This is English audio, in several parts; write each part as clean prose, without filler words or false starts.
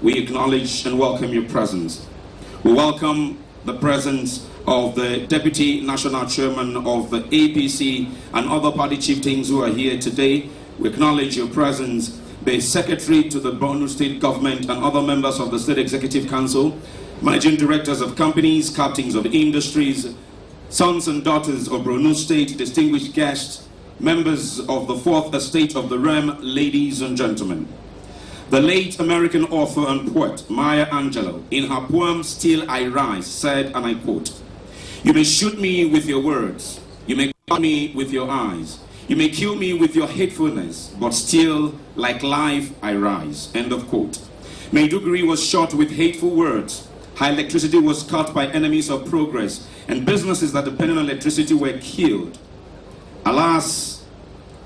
we acknowledge and welcome your presence. We welcome the presence of the Deputy National Chairman of the APC and other party chieftains who are here today. We acknowledge your presence, the Secretary to the Borno State Government and other members of the State Executive Council, Managing Directors of companies, captains of industries, sons and daughters of Borno State, distinguished guests, members of the Fourth Estate of the Realm, ladies and gentlemen. The late American author and poet Maya Angelou, in her poem Still I Rise, said, and I quote, "You may shoot me with your words, you may cut me with your eyes, you may kill me with your hatefulness, but still, like life, I rise." End of quote. Maiduguri was shot with hateful words. High electricity was cut by enemies of progress, and businesses that depended on electricity were killed. Alas,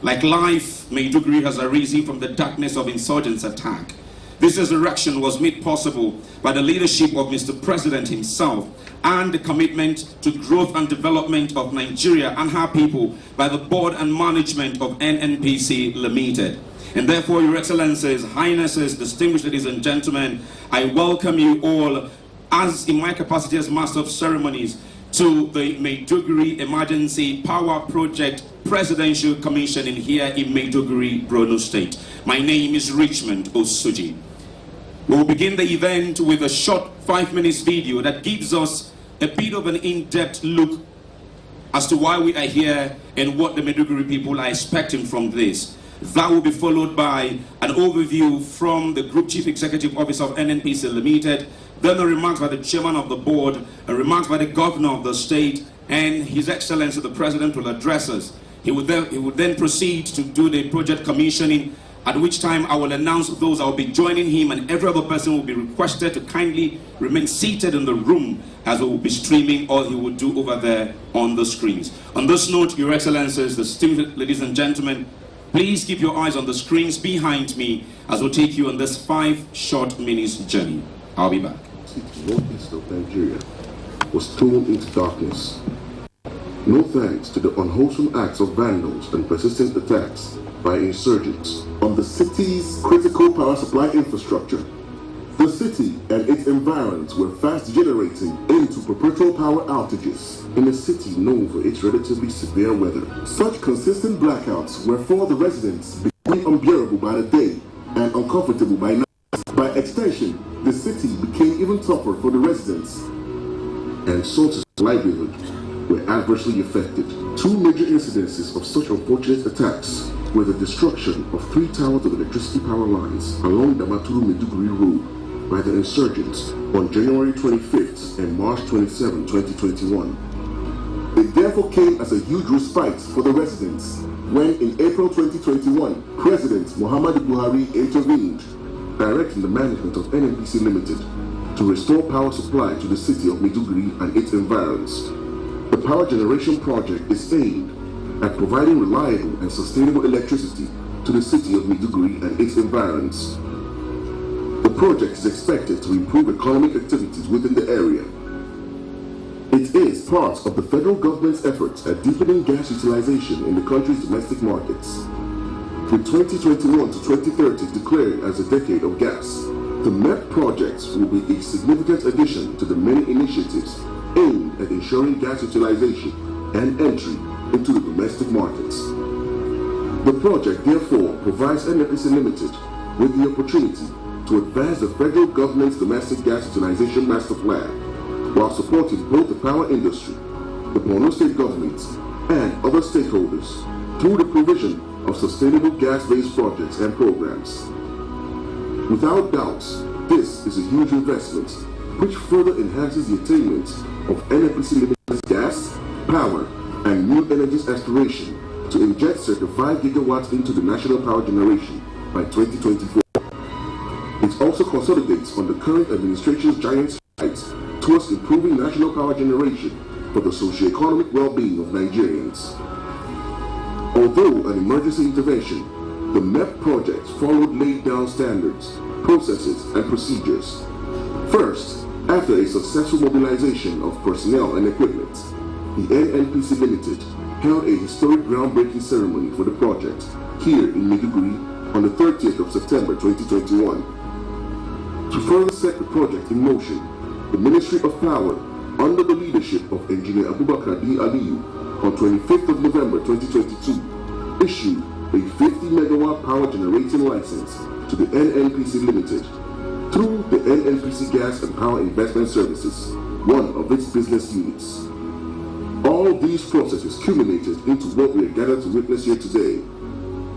like life, Maiduguri has arisen from the darkness of insurgents' attack. This resurrection was made possible by the leadership of Mr. President himself and the commitment to growth and development of Nigeria and her people by the board and management of NNPC Limited. And therefore, Your Excellencies, Highnesses, distinguished ladies and gentlemen, I welcome you all, as in my capacity as Master of Ceremonies, to the Maiduguri Emergency Power Project Presidential Commission here in Maiduguri, Borno State. My name is Richmond Osuji. We will begin the event with a short 5-minute video that gives us a bit of an in-depth look as to why we are here and what the Maiduguri people are expecting from this. That will be followed by an overview from the Group Chief Executive Officer of NNPC Limited, then the remarks by the Chairman of the Board, remarks by the Governor of the State, and His Excellency the President will address us. He would then proceed to do the project commissioning, at which time I will announce those that will be joining him, and every other person will be requested to kindly remain seated in the room as we will be streaming all he will do over there on the screens. On this note, Your Excellencies, distinguished ladies and gentlemen, please keep your eyes on the screens behind me as we'll take you on this 5 short minutes journey. I'll be back. The northeast of Nigeria was thrown into darkness. No thanks to the unwholesome acts of vandals and persistent attacks by insurgents on the city's critical power supply infrastructure. The city and its environs were fast degenerating into perpetual power outages in a city known for its relatively severe weather. Such consistent blackouts were for the residents becoming unbearable by the day and uncomfortable by night. By extension, the city became even tougher for the residents, and sources of livelihood were adversely affected. 2 major incidences of such unfortunate attacks were the destruction of 3 towers of electricity power lines along the Damaturu-Maiduguri Road by the insurgents on January 25th and March 27, 2021. It therefore came as a huge respite for the residents when, in April 2021, President Muhammadu Buhari intervened, directing the management of NNPC Limited to restore power supply to the city of Maiduguri and its environs. The power generation project is aimed at providing reliable and sustainable electricity to the city of Maiduguri and its environs. The project is expected to improve economic activities within the area. It is part of the federal government's efforts at deepening gas utilization in the country's domestic markets. With 2021 to 2030 declared as a decade of gas, the MEP projects will be a significant addition to the many initiatives aimed at ensuring gas utilization and entry into the domestic markets. The project therefore provides NNPC Limited with the opportunity to advance the federal government's domestic gas utilization master plan while supporting both the power industry, the Borno State government, and other stakeholders through the provision of sustainable gas-based projects and programs. Without doubt, this is a huge investment which further enhances the attainment of NNPC Limited's gas, power, and new energies aspiration to inject circa 5 gigawatts into the national power generation by 2024. It also consolidates on the current administration's giant strides towards improving national power generation for the socio-economic well-being of Nigerians. Although an emergency intervention, the MEP project followed laid-down standards, processes, and procedures. First, after a successful mobilization of personnel and equipment, the NNPC Limited held a historic groundbreaking ceremony for the project here in Maiduguri on the 30th of September 2021. To further set the project in motion, the Ministry of Power, under the leadership of Engineer Abubakar D. Aliyu, on 25th of November 2022, issued a 50-megawatt power generating license to the NNPC Limited through the NNPC Gas and Power Investment Services, one of its business units. All these processes culminated into what we are gathered to witness here today,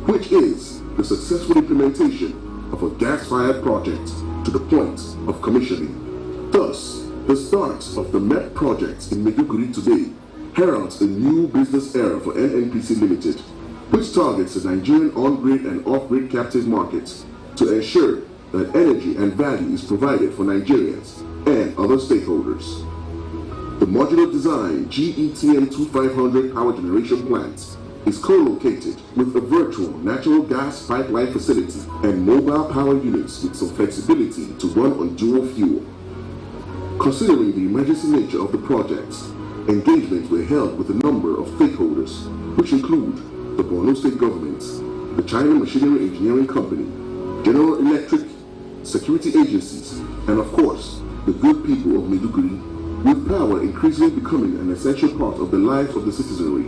which is the successful implementation of a gas-fired project to the point of commissioning. Thus, the start of the MEP project in Maiduguri today heralds a new business era for NNPC Limited, which targets the Nigerian on-grid and off-grid captive markets to ensure that energy and value is provided for Nigerians and other stakeholders. The modular design GETM 2500 power generation plant is co-located with a virtual natural gas pipeline facility and mobile power units with some flexibility to run on dual fuel. Considering the emergency nature of the project, engagements were held with a number of stakeholders, which include the Borno State Government, the China Machinery Engineering Company, General Electric, security agencies, and of course, the good people of Maiduguri, with power increasingly becoming an essential part of the lives of the citizenry.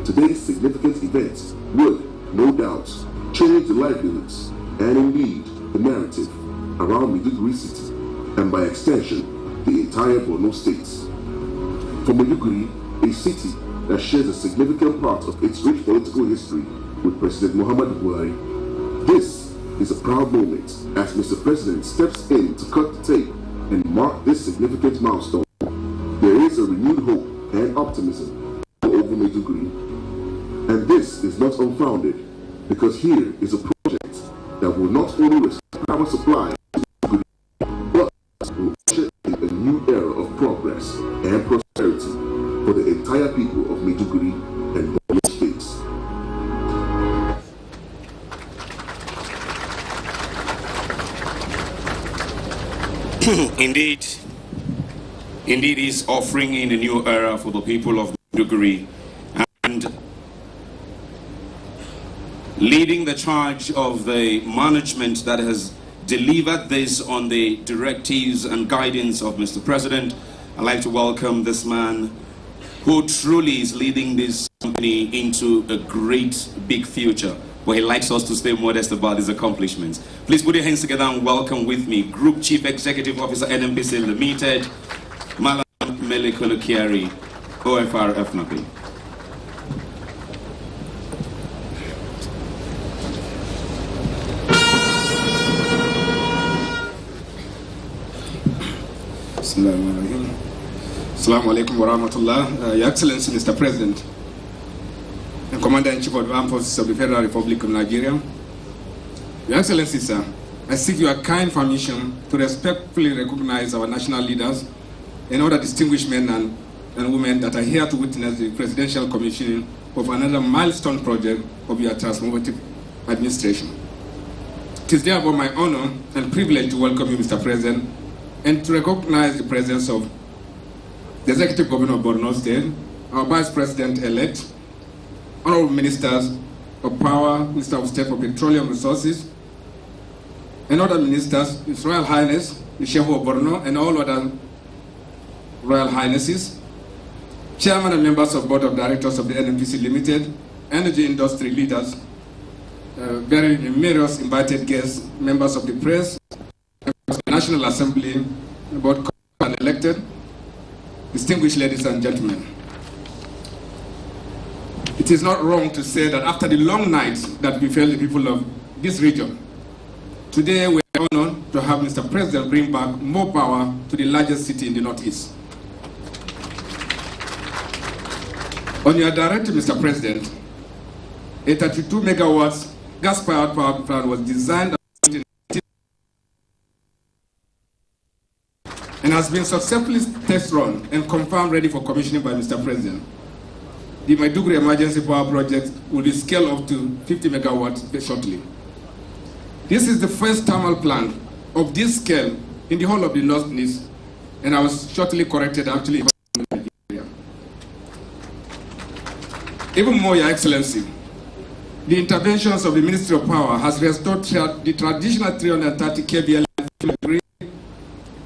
Today's significant event would, no doubt, change the livelihoods and indeed the narrative around Maiduguri City, and by extension, the entire Borno State. For Maiduguri, a city that shares a significant part of its rich political history with President Muhammadu Buhari, this is a proud moment as Mr. President steps in to cut the tape and mark this significant milestone. There is a renewed hope and optimism over Maiduguri, and this is not unfounded because here is a project that will not only restore power supply to Maiduguri, but will usher in a new era of progress and prosperity for the entire people of Maiduguri and Borno states. Indeed is offering in a new era for the people of Maiduguri, and leading the charge of the management that has delivered this on the directives and guidance of Mr. President. I'd like to welcome this man who truly is leading this company into a great big future, but he likes us to stay modest about his accomplishments. Please put your hands together and welcome with me Group Chief Executive Officer NNPC Limited, Malam Melekolukiari, OFR FNAP. Assalamu alaikum wa rahmatullah. Your Excellency, Mr. President, and Commander-in-Chief of the Armed Forces of the Federal Republic of Nigeria. Your Excellency, sir, I seek your kind permission to respectfully recognize our national leaders and other distinguished men and women that are here to witness the presidential commissioning of another milestone project of your transformative administration. It is therefore my honor and privilege to welcome you, Mr. President, and to recognize the presence of the Executive Governor of Borno State, our Vice President-elect, Honorable Ministers of Power, Minister of State for Petroleum Resources, and other ministers, His Royal Highness, the Sheikh of Borno, and all other Royal Highnesses, Chairman and members of Board of Directors of the NNPC Limited, energy industry leaders, very numerous invited guests, members of the press, members of the National Assembly, both and elected, distinguished ladies and gentlemen. It is not wrong to say that after the long nights that befell the people of this region, today we are honored to have Mr. President bring back more power to the largest city in the Northeast. On your directive, Mr. President, a 32 megawatts gas-powered power plant was designed and has been successfully test run and confirmed ready for commissioning by Mr. President. The Maiduguri Emergency Power Project will be scaled up to 50 megawatts shortly. This is the first thermal plant of this scale in the whole of the Northeast, and I was shortly corrected actually in Nigeria. Even more, Your Excellency, the interventions of the Ministry of Power has restored the traditional 330 kVA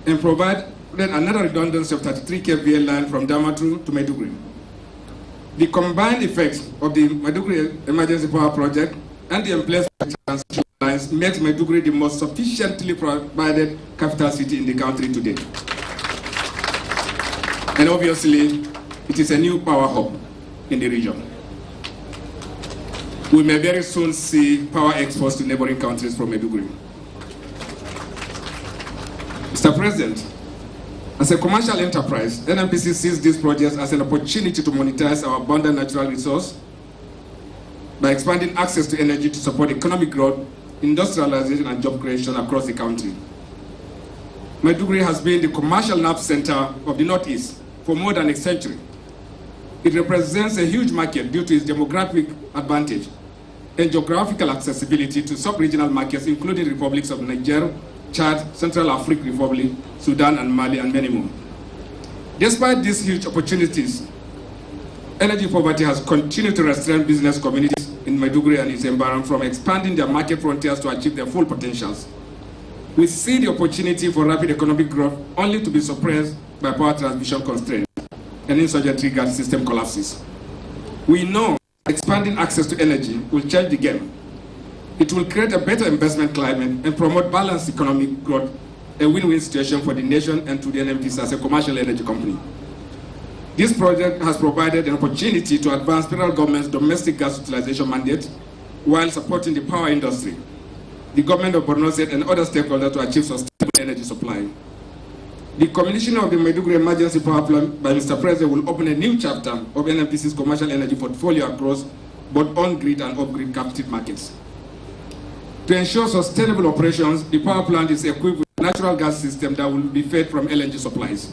and provided another redundancy of 33 kVA line from Damaturu to Maiduguri. The combined effects of the Maiduguri Emergency Power Project and the emplacement of transmission lines makes Maiduguri the most sufficiently provided capital city in the country today. And obviously, it is a new power hub in the region. We may very soon see power exports to neighboring countries from Maiduguri. Mr. President, as a commercial enterprise, NNPC sees these projects as an opportunity to monetize our abundant natural resource by expanding access to energy to support economic growth, industrialization, and job creation across the country. Maiduguri has been the commercial nerve center of the Northeast for more than a century. It represents a huge market due to its demographic advantage and geographical accessibility to sub-regional markets, including the republics of Niger, Chad, Central African Republic, Sudan, and Mali, and many more. Despite these huge opportunities, energy poverty has continued to restrain business communities in Maiduguri and its environment from expanding their market frontiers to achieve their full potentials. We see the opportunity for rapid economic growth only to be suppressed by power transmission constraints and insurgent triggered system collapses. We know expanding access to energy will change the game. It will create a better investment climate and promote balanced economic growth, a win-win situation for the nation and to the NNPC as a commercial energy company. This project has provided an opportunity to advance federal government's domestic gas utilization mandate while supporting the power industry, the government of Borno State, and other stakeholders to achieve sustainable energy supply. The commissioning of the Maiduguri Emergency Power Plant by Mr. President will open a new chapter of NNPC's commercial energy portfolio across both on-grid and off-grid captive markets. To ensure sustainable operations, the power plant is equipped with a natural gas system that will be fed from LNG supplies.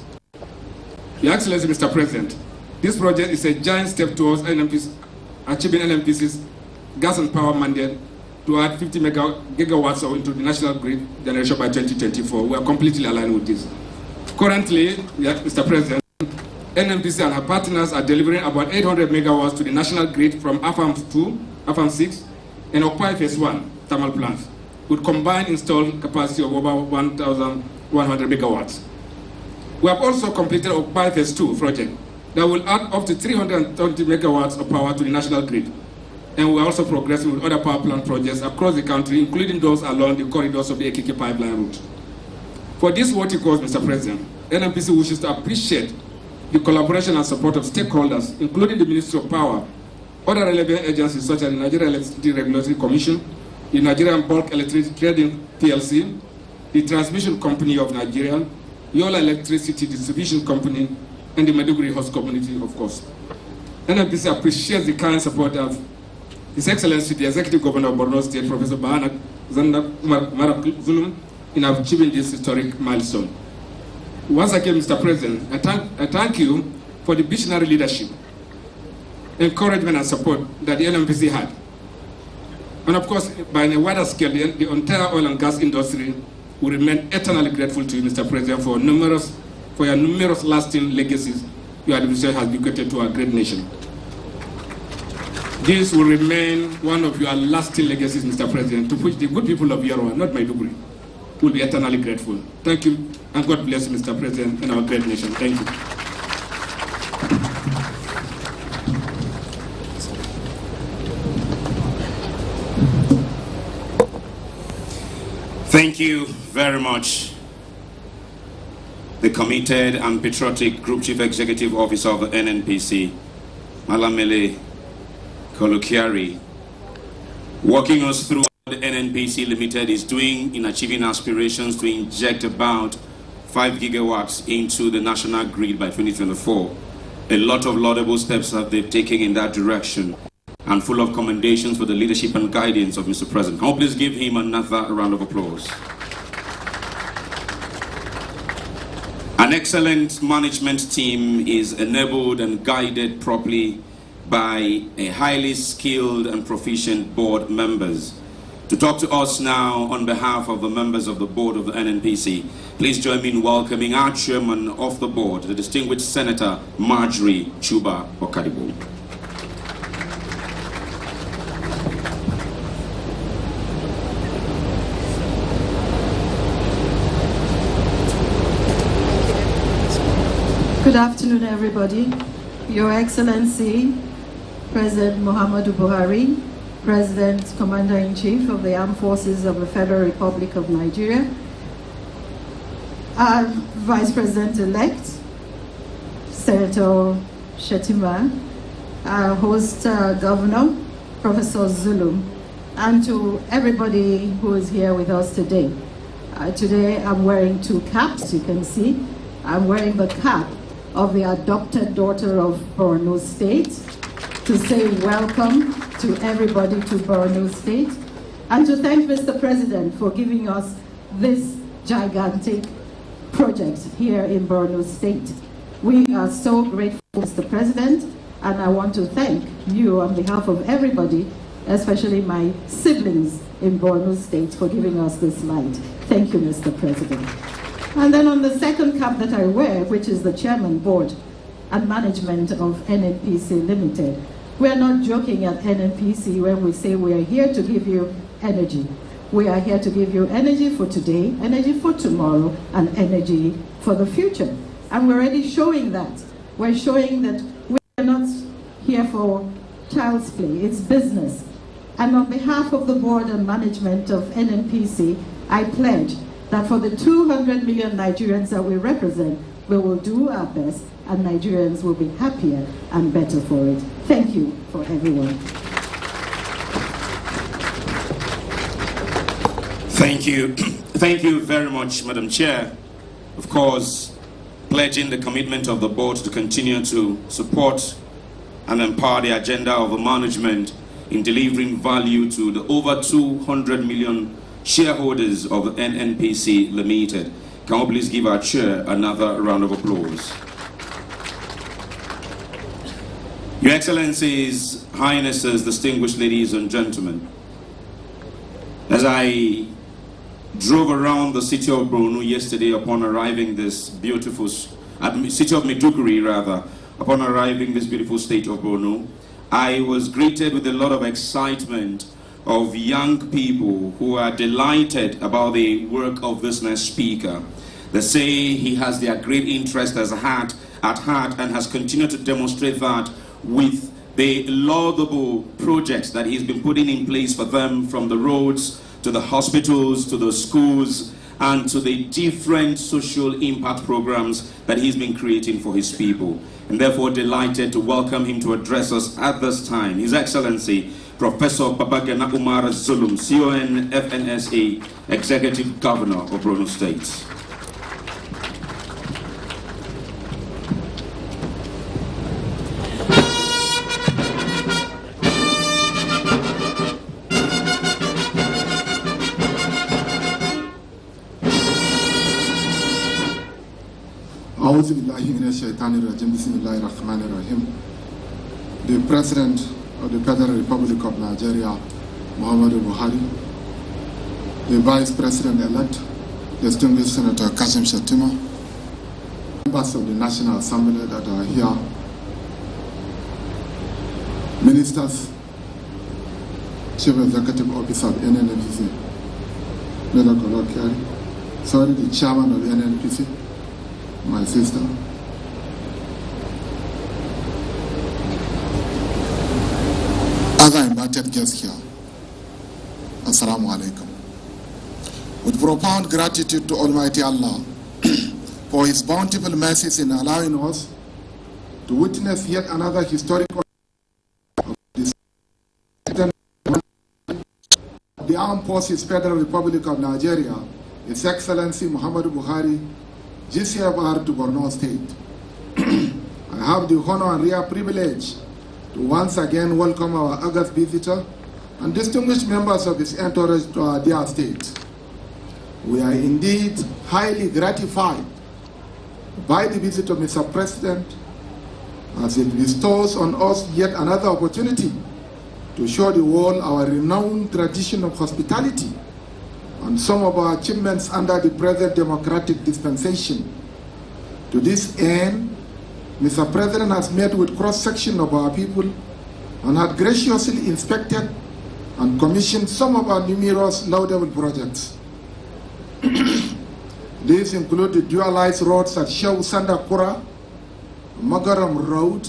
Your Excellency, Mr. President, this project is a giant step towards achieving NNPC's gas and power mandate to add 50 gigawatts into the national grid generation by 2024. We are completely aligned with this. Currently, Mr. President, NNPC and her partners are delivering about 800 megawatts to the national grid from AFAM 2, AFAM 6, and Okpai Phase 1 thermal plants, with combined installed capacity of over 1,100 megawatts. We have also completed Okpai Phase 2 project that will add up to 320 megawatts of power to the national grid. And we are also progressing with other power plant projects across the country, including those along the corridors of the Ekeke pipeline route. For this worthy cause, Mr. President, NNPC wishes to appreciate the collaboration and support of stakeholders, including the Ministry of Power, other relevant agencies such as the Nigerian Electricity Regulatory Commission, the Nigerian Bulk Electricity Trading PLC, the Transmission Company of Nigeria, Yola Electricity Distribution Company, and the Maiduguri host community, of course. NNPC appreciates the kind support of His Excellency, the Executive Governor of Borno State, Professor Bahana Zanda Marak Zulum, in achieving this historic milestone. Once again, Mr. President, I thank you for the visionary leadership, encouragement, and support that the NNPC had. And of course, by a wider scale, the entire oil and gas industry will remain eternally grateful to you, Mr. President, for your numerous lasting legacies your administration has bequeathed to our great nation. This will remain one of your lasting legacies, Mr. President, to which the good people of Yarwa, not Maiduguri, will be eternally grateful. Thank you, and God bless you, Mr. President, and our great nation. Thank you. Thank you very much, the committed and patriotic Group Chief Executive Officer of the NNPC, Malamele Kolukiari, walking us through what the NNPC Limited is doing in achieving aspirations to inject about 5 gigawatts into the national grid by 2024. A lot of laudable steps that they've taken in that direction, and full of commendations for the leadership and guidance of Mr. President. Can you please give him another round of applause? An excellent management team is enabled and guided properly by a highly skilled and proficient board members. To talk to us now on behalf of the members of the board of the NNPC, please join me in welcoming our chairman of the board, the distinguished Senator Marjorie Chuba Okadibo. Good afternoon, everybody. Your Excellency, President Muhammadu Buhari, President, Commander-in-Chief of the Armed Forces of the Federal Republic of Nigeria, our Vice President-elect, Senator Shetima, our host Governor, Professor Zulum, and to everybody who is here with us today. Today I'm wearing two caps, you can see. I'm wearing the cap of the adopted daughter of Borno State to say welcome to everybody to Borno State and to thank Mr. President for giving us this gigantic project here in Borno State. We are so grateful, Mr. President, and I want to thank you on behalf of everybody, especially my siblings in Borno State, for giving us this light. Thank you, Mr. President. And then on the second cap that I wear, which is the Chairman, Board and Management of NNPC Limited, we are not joking at NNPC when we say we are here to give you energy. We are here to give you energy for today, energy for tomorrow, and energy for the future. And we're already showing that. We're showing that we are not here for child's play, it's business. And on behalf of the Board and Management of NNPC, I pledge that for the 200 million Nigerians that we represent, we will do our best and Nigerians will be happier and better for it. Thank you for everyone. Thank you. Thank you very much, Madam Chair. Of course, pledging the commitment of the board to continue to support and empower the agenda of the management in delivering value to the over 200 million shareholders of the NNPC Limited. Can we please give our chair another round of applause? Your Excellencies, Highnesses, distinguished ladies and gentlemen, as I drove around the city of Borno yesterday upon arriving this beautiful, city of Maiduguri rather, upon arriving this beautiful state of Borno, I was greeted with a lot of excitement of young people who are delighted about the work of this next speaker. They say he has their great interest at heart and has continued to demonstrate that with the laudable projects that he's been putting in place for them, from the roads to the hospitals to the schools and to the different social impact programs that he's been creating for his people. And therefore delighted to welcome him to address us at this time. His Excellency, Professor Babagana Umar Zulum, CON FNSA, Executive Governor of Borno State. The President of the Federal Republic of Nigeria, Muhammadu Buhari, the Vice President-elect, distinguished Senator Kashim Shettima, members of the National Assembly that are here, ministers, Chief Executive Officer of NNPC, the Chairman of the NNPC, my sister, other invited guests here, Assalamu alaikum. With profound gratitude to Almighty Allah for His bountiful mercies in allowing us to witness yet another historic of this. The Armed Forces Federal Republic of Nigeria, His Excellency Muhammadu Buhari, GCFR to Borno State. I have the honor and rare privilege to once again welcome our august visitor and distinguished members of his entourage to our dear state. We are indeed highly gratified by the visit of Mr. President, as it bestows on us yet another opportunity to show the world our renowned tradition of hospitality and some of our achievements under the present democratic dispensation. To this end, Mr. President has met with cross-section of our people and had graciously inspected and commissioned some of our numerous laudable projects. These include the dualized roads at Shehu Sandakura, Magaram Road,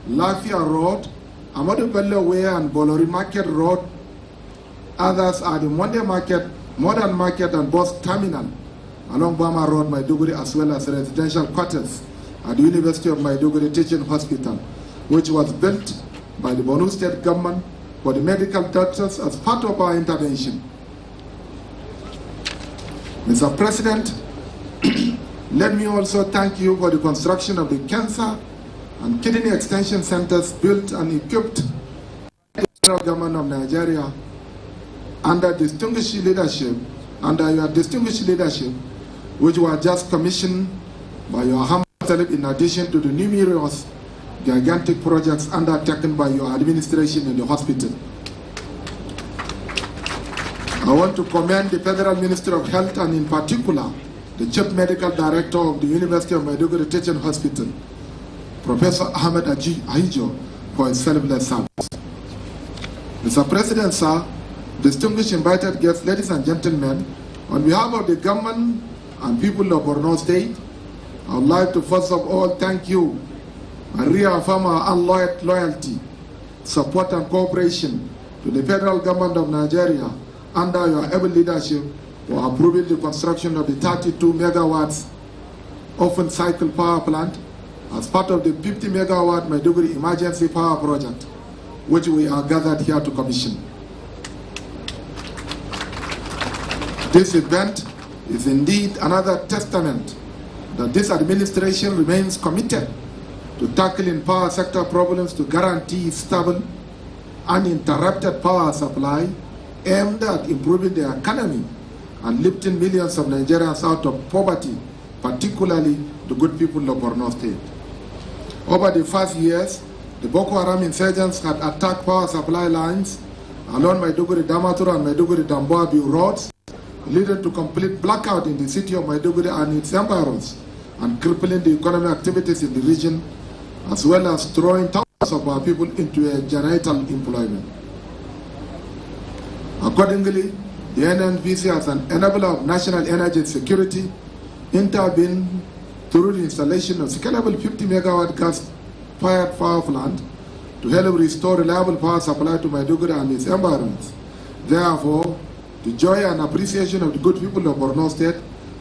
Lafia Road, Amadou Bello Way and Bolori Market Road. Others are the Modern Market and Bus Terminal along Bama Road, Maiduguri, as well as residential quarters at the University of Maiduguri Teaching Hospital, which was built by the Borno State government for the medical doctors as part of our intervention. Mr. President, let me also thank you for the construction of the cancer and kidney extension centers built and equipped by the federal government of Nigeria under your distinguished leadership, which were just commissioned by your humble self in addition to the numerous gigantic projects undertaken by your administration in the hospital. I want to commend the Federal Ministry of Health and in particular the Chief Medical Director of the University of Maiduguri Teaching Hospital, Professor Ahmed Ahijo, for his selfless service. Mr. President, sir, distinguished invited guests, ladies and gentlemen, on behalf of the government and people of Borno State, I would like to first of all thank you and reaffirm our unloyed loyalty, support and cooperation to the federal government of Nigeria under your able leadership for approving the construction of the 32 megawatts open cycle power plant as part of the 50 megawatt Maiduguri emergency power project, which we are gathered here to commission. This event is indeed another testament that this administration remains committed to tackling power sector problems to guarantee stable, uninterrupted power supply aimed at improving the economy and lifting millions of Nigerians out of poverty, particularly the good people of Borno State. Over the past years, the Boko Haram insurgents had attacked power supply lines along Maiduguri Damaturu and Maiduguri Damboabi roads, leading to complete blackout in the city of Maiduguri and its environs, and crippling the economic activities in the region, as well as throwing thousands of our people into a genital employment. Accordingly, the NNPC, as an enabler of national energy security, intervened through the installation of scalable 50 megawatt gas-fired power plant to help restore reliable power supply to Maiduguri and its environs. Therefore, the joy and appreciation of the good people of Borno State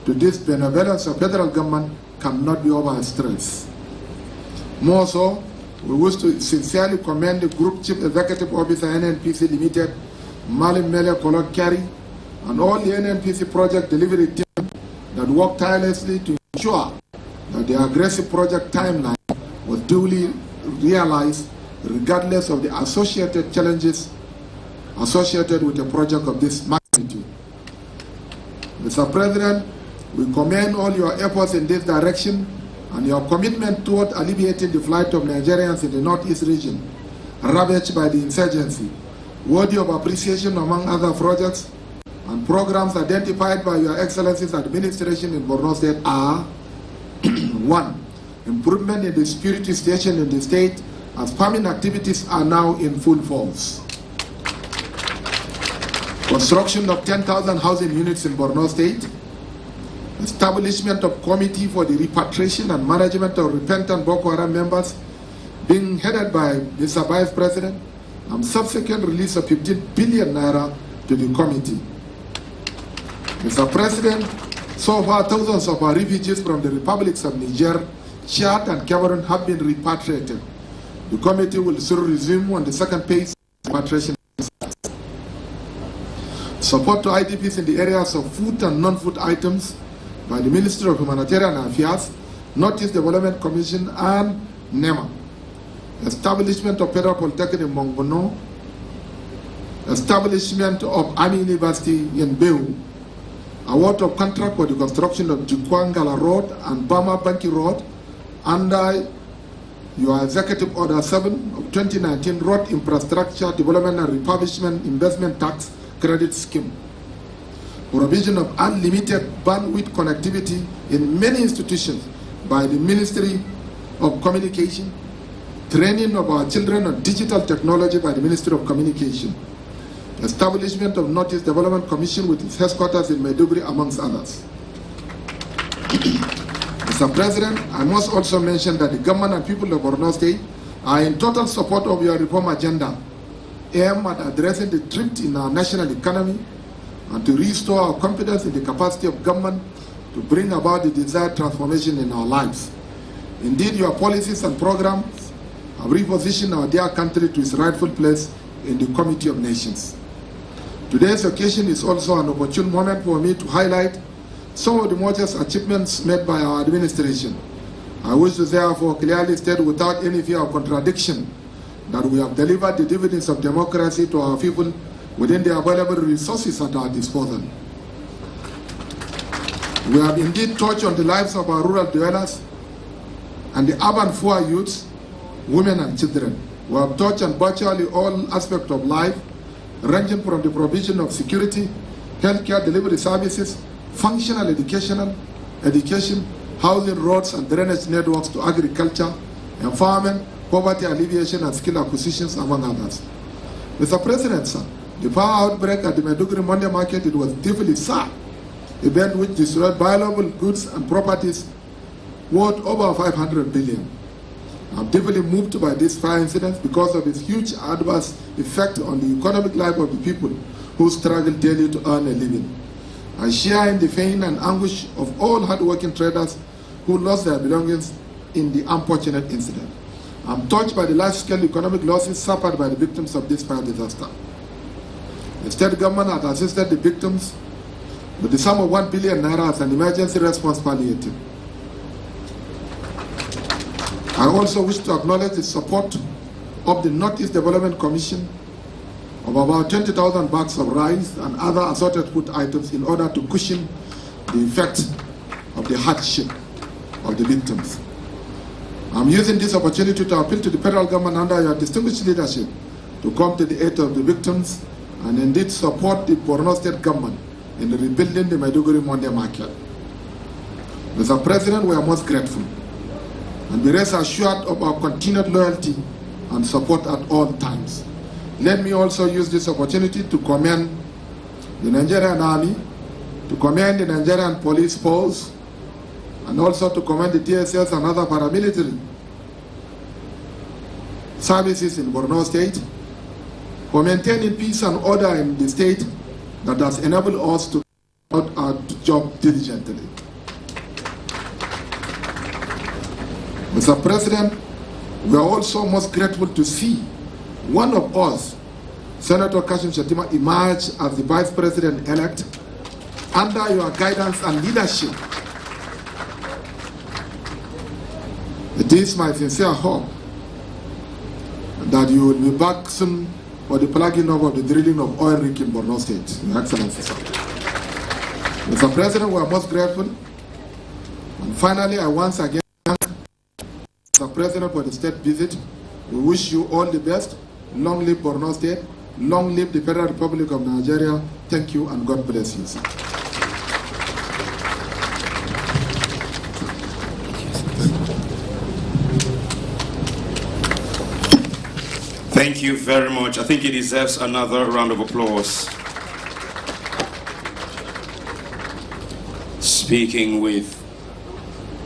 to this benevolence of federal government cannot be overstressed. More so, we wish to sincerely commend the Group Chief Executive Officer NNPC Limited, Malim Mele Kolok Kari, and all the NNPC project delivery team that worked tirelessly to ensure that the aggressive project timeline was duly realized regardless of the associated challenges associated with a project of this magnitude. Mr. President, we commend all your efforts in this direction and your commitment toward alleviating the plight of Nigerians in the Northeast region, ravaged by the insurgency. Worthy of appreciation among other projects and programs identified by your Excellency's administration in Borno State are 1. Improvement in the security situation in the state as farming activities are now in full force. Construction of 10,000 housing units in Borno State. Establishment of committee for the repatriation and management of repentant Boko Haram members being headed by Mr. Vice President, and subsequent release of 15 billion naira to the committee. Mr. President, so far thousands of our refugees from the republics of Niger, Chad and Cameroon have been repatriated. The committee will soon resume on the second phase of repatriation. Support to IDPs in the areas of food and non-food items by the Ministry of Humanitarian Affairs, Northeast Development Commission and NEMA. Establishment of Federal Polytechnic in Mongono. Establishment of Army University in Behu. Award of contract for the construction of Jukwangala Road and Bama Banki Road under your Executive Order 7 of 2019 Road Infrastructure Development and Refurbishment Investment Tax Credit Scheme. Provision of unlimited bandwidth connectivity in many institutions by the Ministry of Communication. Training of our children on digital technology by the Ministry of Communication. Establishment of Northeast Development Commission with its headquarters in Maiduguri, amongst others. Mr. President, I must also mention that the government and people of Borno State are in total support of your reform agenda, aimed at addressing the drift in our national economy and to restore our confidence in the capacity of government to bring about the desired transformation in our lives. Indeed, your policies and programs have repositioned our dear country to its rightful place in the Committee of Nations. Today's occasion is also an opportune moment for me to highlight some of the modest achievements made by our administration. I wish to therefore clearly state without any fear of contradiction that we have delivered the dividends of democracy to our people within the available resources at our disposal. We have indeed touched on the lives of our rural dwellers and the urban poor youths, women and children. We have touched on virtually all aspects of life, ranging from the provision of security, healthcare delivery services, functional education, housing, roads and drainage networks to agriculture, empowerment, poverty alleviation and skill acquisitions, among others. Mr. President, sir, the power outbreak at the Maiduguri Monday market, it was deeply sad event which destroyed valuable goods and properties worth over 500 billion. I'm deeply moved by this fire incident because of its huge adverse effect on the economic life of the people who struggle daily to earn a living. I share in the pain and anguish of all hardworking traders who lost their belongings in the unfortunate incident. I'm touched by the large-scale economic losses suffered by the victims of this fire disaster. The state government has assisted the victims with the sum of 1 billion naira as an emergency response palliative. I also wish to acknowledge the support of the Northeast Development Commission of about 20,000 bags of rice and other assorted food items in order to cushion the effect of the hardship of the victims. I'm using this opportunity to appeal to the federal government under your distinguished leadership to come to the aid of the victims and indeed support the Borno State government in rebuilding the Maiduguri Monday market. Mr. President, we are most grateful and be rest assured of our continued loyalty and support at all times. Let me also use this opportunity to commend the Nigerian Army, to commend the Nigerian Police Force, and also to commend the TSS and other paramilitary services in Borno State for maintaining peace and order in the state that has enabled us to do our job diligently. Mr. President, we are also most grateful to see one of us, Senator Kashim Shettima, emerge as the Vice President-elect under your guidance and leadership. It is my sincere hope that you will be back soon for the plugging up of the drilling of oil rig in Borno State. Your Excellency, sir. Mr. President, we are most grateful. And finally, I once again thank Mr. President for the state visit. We wish you all the best. Long live Borno State. Long live the Federal Republic of Nigeria. Thank you and God bless you, sir. Thank you very much. I think it deserves another round of applause. Speaking with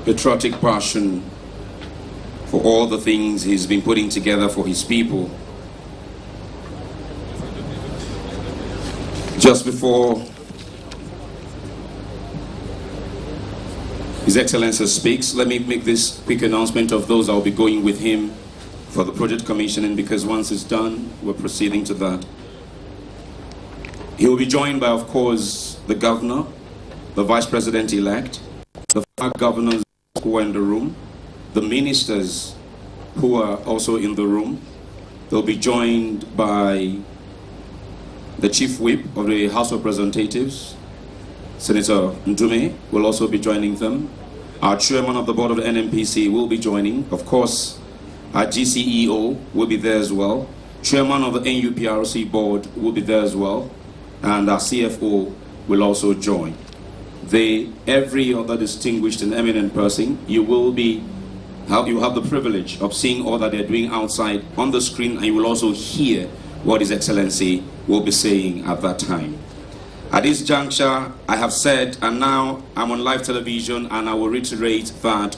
patriotic passion for all the things he's been putting together for his people. Just before His Excellency speaks, let me make this quick announcement of those that will be going with him for the project commissioning, because once it's done, we're proceeding to that. He will be joined by, of course, the governor, the vice president-elect, the 5 governors who are in the room, the ministers who are also in the room. They'll be joined by the chief whip of the House of Representatives, Senator Ndume, will also be joining them. Our chairman of the board of the NNPC will be joining. Of course, our GCEO will be there as well. Chairman of the NUPRC board will be there as well. And our CFO will also join. Every other distinguished and eminent person, you will have the privilege of seeing all that they're doing outside on the screen, and you will also hear what His Excellency will be saying at that time. At this juncture, I have said, and now I'm on live television, and I will reiterate that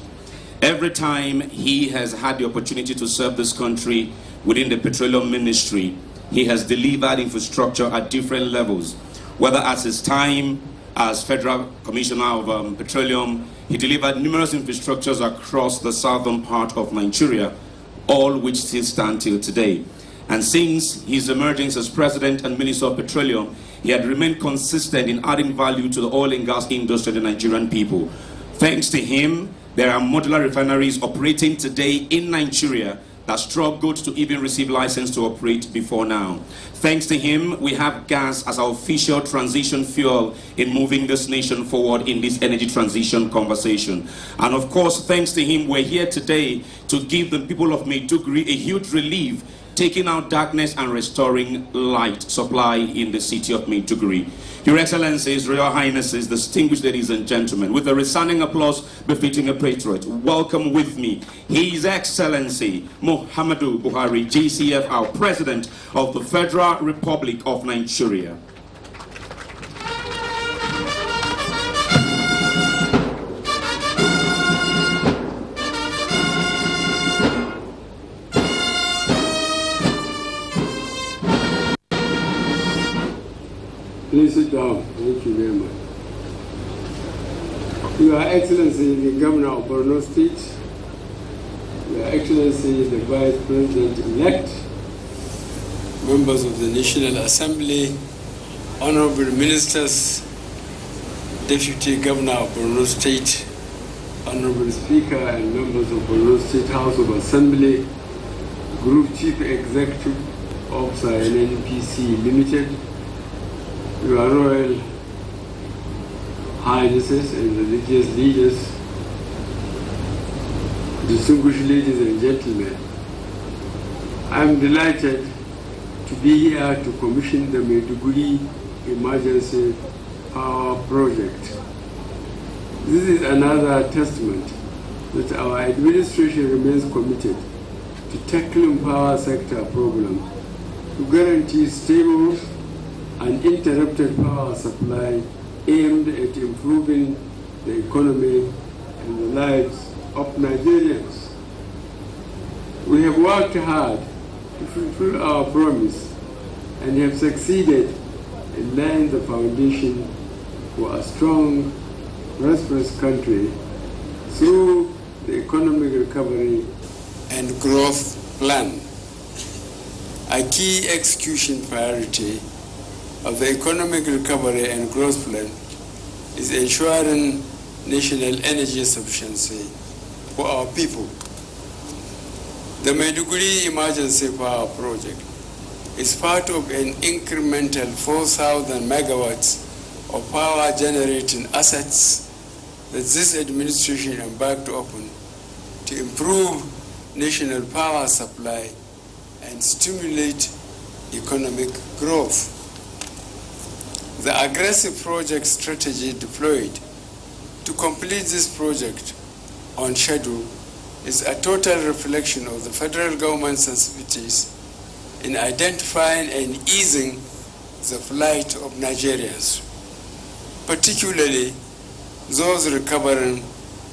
every time he has had the opportunity to serve this country within the petroleum ministry, he has delivered infrastructure at different levels. Whether at his time as Federal Commissioner of Petroleum, he delivered numerous infrastructures across the southern part of Nigeria, all which still stand till today. And since his emergence as President and Minister of Petroleum, he had remained consistent in adding value to the oil and gas industry and the Nigerian people. Thanks to him, there are modular refineries operating today in Nigeria that struggled to even receive license to operate before now. Thanks to him, we have gas as our official transition fuel in moving this nation forward in this energy transition conversation. And of course, thanks to him, we're here today to give the people of Maiduguri a huge relief, taking out darkness and restoring light supply in the city of Maiduguri. Your Excellencies, Royal Highnesses, distinguished ladies and gentlemen, with a resounding applause befitting a patriot, welcome with me His Excellency Muhammadu Buhari, GCF, our President of the Federal Republic of Nigeria. Please sit down. Thank you very much. Your Excellency, the Governor of Borno State, Your Excellency, the Vice President-elect, members of the National Assembly, Honorable Ministers, Deputy Governor of Borno State, Honorable Speaker and members of Borno State House of Assembly, Group Chief Executive Officer NNPC Limited, Your Royal Highnesses and religious leaders, distinguished ladies and gentlemen, I am delighted to be here to commission the Maiduguri Emergency Power Project. This is another testament that our administration remains committed to tackling power sector problems to guarantee stable uninterrupted power supply aimed at improving the economy and the lives of Nigerians. We have worked hard to fulfill our promise and have succeeded in laying the foundation for a strong, prosperous country through the economic recovery and growth plan. A key execution priority of the economic recovery and growth plan is ensuring national energy sufficiency for our people. The Maiduguri Emergency Power Project is part of an incremental 4,000 megawatts of power generating assets that this administration embarked upon to improve national power supply and stimulate economic growth. The aggressive project strategy deployed to complete this project on schedule is a total reflection of the federal government's sensitivities in identifying and easing the plight of Nigerians, particularly those recovering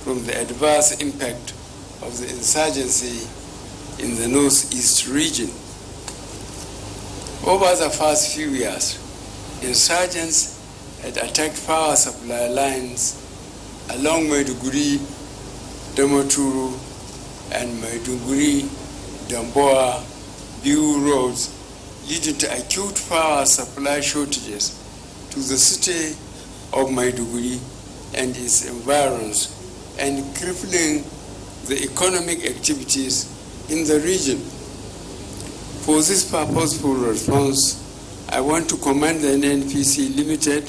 from the adverse impact of the insurgency in the northeast region. Over the past few years, insurgents had attacked power supply lines along Maiduguri, Damaturu, and Maiduguri, Damboa, Biu roads, leading to acute power supply shortages to the city of Maiduguri and its environs, and crippling the economic activities in the region. For this purposeful response, I want to commend the NNPC Limited,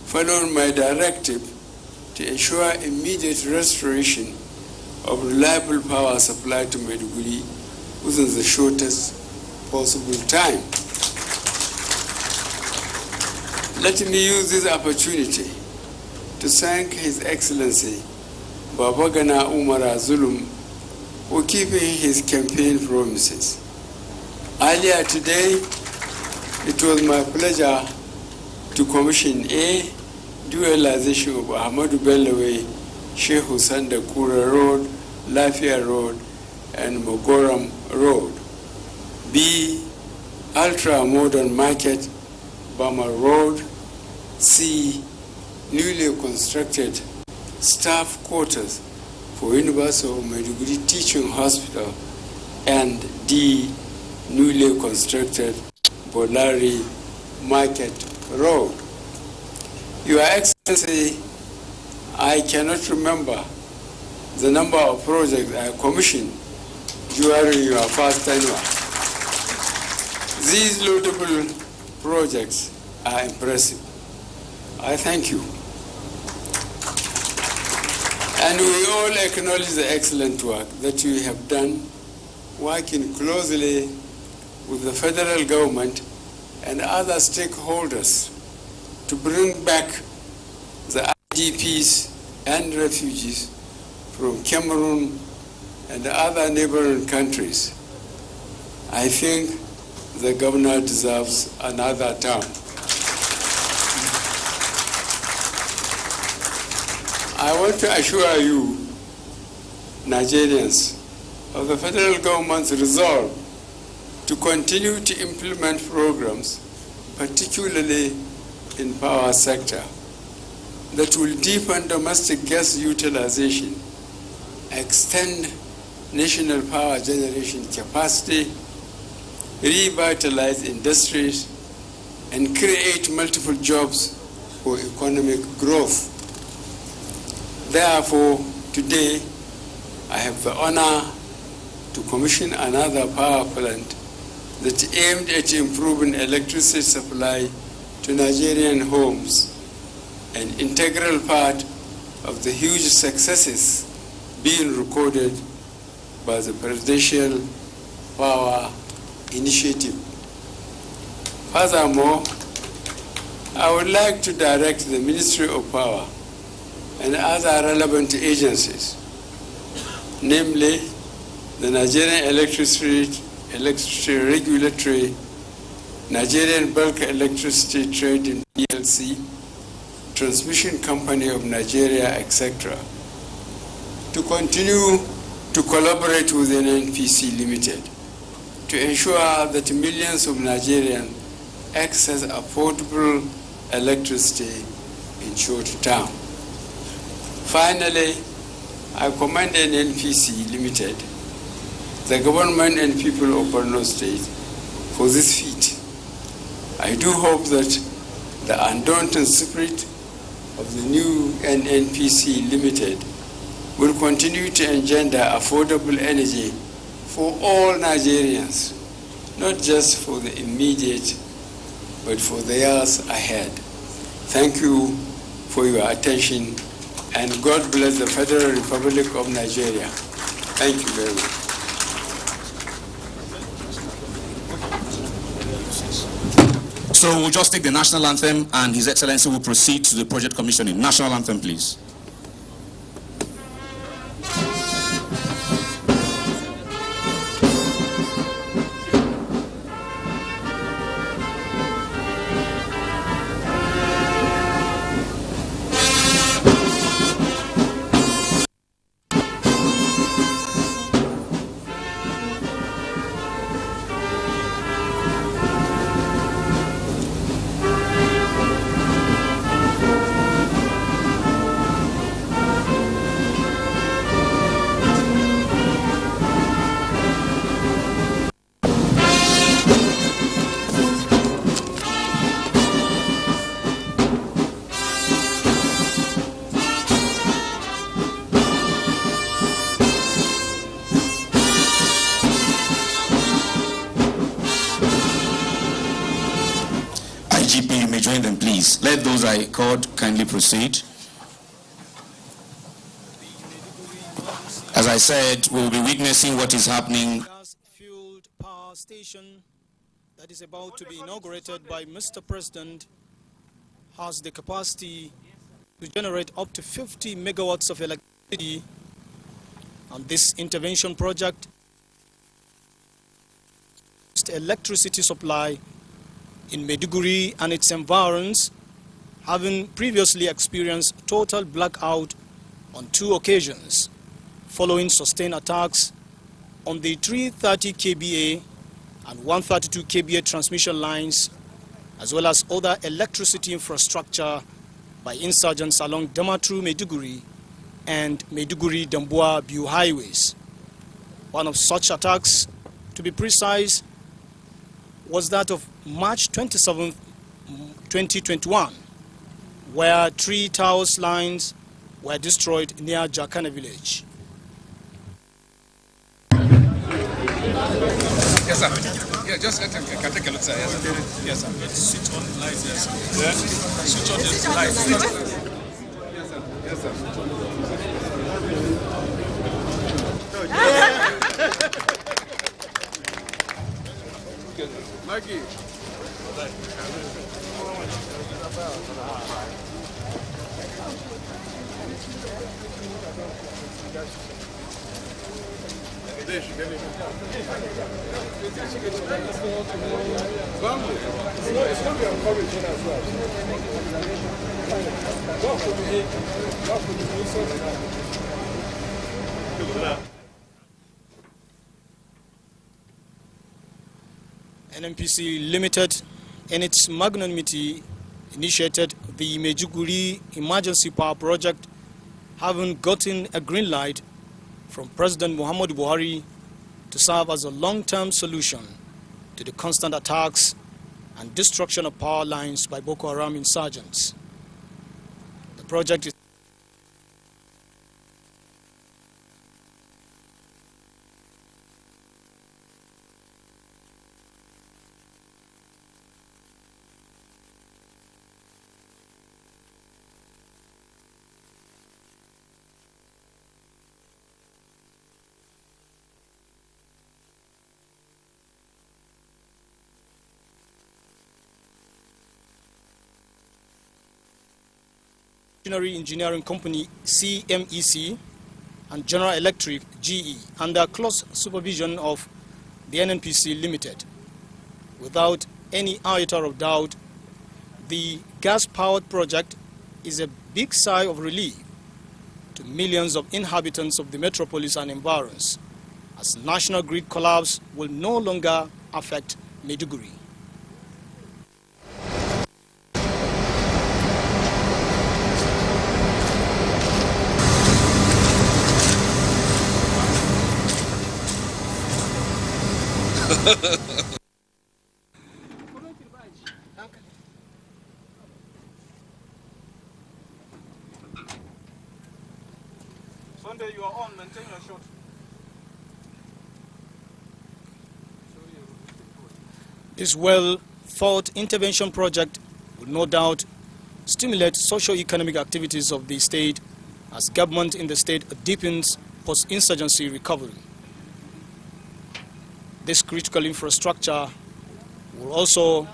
following my directive to ensure immediate restoration of reliable power supply to Maiduguri within the shortest possible time. Let me use this opportunity to thank His Excellency Babagana Umar Zulum for keeping his campaign promises. Earlier today, it was my pleasure to commission A, dualization of Ahmadu Bello Way, Sheikh Hussain Kura Road, Lafia Road, and Mogoram Road. B, ultra-modern market, Bama Road. C, newly constructed staff quarters for University of Maiduguri Teaching Hospital. And D, newly constructed Bolari Market Road. Your Excellency, I cannot remember the number of projects I commissioned during your first tenure. These laudable projects are impressive. I thank you. And we all acknowledge the excellent work that you have done, working closely with the federal government and other stakeholders to bring back the IDPs and refugees from Cameroon and other neighboring countries. I think the governor deserves another term. I want to assure you, Nigerians, of the federal government's resolve to continue to implement programs, particularly in power sector, that will deepen domestic gas utilization, extend national power generation capacity, revitalize industries, and create multiple jobs for economic growth. Therefore, today, I have the honor to commission another power plant that aimed at improving electricity supply to Nigerian homes, an integral part of the huge successes being recorded by the Presidential Power Initiative. Furthermore, I would like to direct the Ministry of Power and other relevant agencies, namely the Nigerian Electricity Regulatory, Nigerian Bulk Electricity Trading PLC, Transmission Company of Nigeria, etc., to continue to collaborate with NNPC Limited to ensure that millions of Nigerians access affordable electricity in short term. Finally, I commend NNPC Limited, the government and people of Borno State for this feat. I do hope that the undaunted spirit of the new NNPC Limited will continue to engender affordable energy for all Nigerians, not just for the immediate, but for the years ahead. Thank you for your attention, and God bless the Federal Republic of Nigeria. Thank you very much. So we'll just take the national anthem, and His Excellency will proceed to the project commissioning. National anthem, please. IGP, you may join them, please. Let those I called kindly proceed. As I said, we'll be witnessing what is happening. Gas-fueled power station that is about to be inaugurated by Mr. President has the capacity to generate up to 50 megawatts of electricity. And this intervention project electricity supply in Maiduguri and its environs having previously experienced total blackout on 2 occasions following sustained attacks on the 330 kVA and 132 kVA transmission lines, as well as other electricity infrastructure by insurgents along Damaturu-Maiduguri and Maiduguri-Damboa-Biu highways. One of such attacks, to be precise, was that of March 27, 2021, where 3 towers lines were destroyed near Jakana village. Yes, sir. Yeah, just let him can take a look, sir. Yes, sir. Yes, sir. Switch on the lights, yes, sir. Yeah. Switch on the lights. Yes, sir. Yes, sir. Maggie. NNPC Limited, in its magnanimity, initiated the Maiduguri Emergency Power Project, having gotten a green light from President Muhammadu Buhari to serve as a long-term solution to the constant attacks and destruction of power lines by Boko Haram insurgents. The project is Engineering Company CMEC and General Electric GE under close supervision of the NNPC Limited. Without any iota of doubt, the gas-powered project is a big sigh of relief to millions of inhabitants of the metropolis and environs, as national grid collapse will no longer affect Maiduguri. Sunday, you are on. Maintain your shot. This well-thought intervention project will no doubt stimulate socio-economic activities of the state as government in the state deepens post-insurgency recovery. This critical infrastructure will also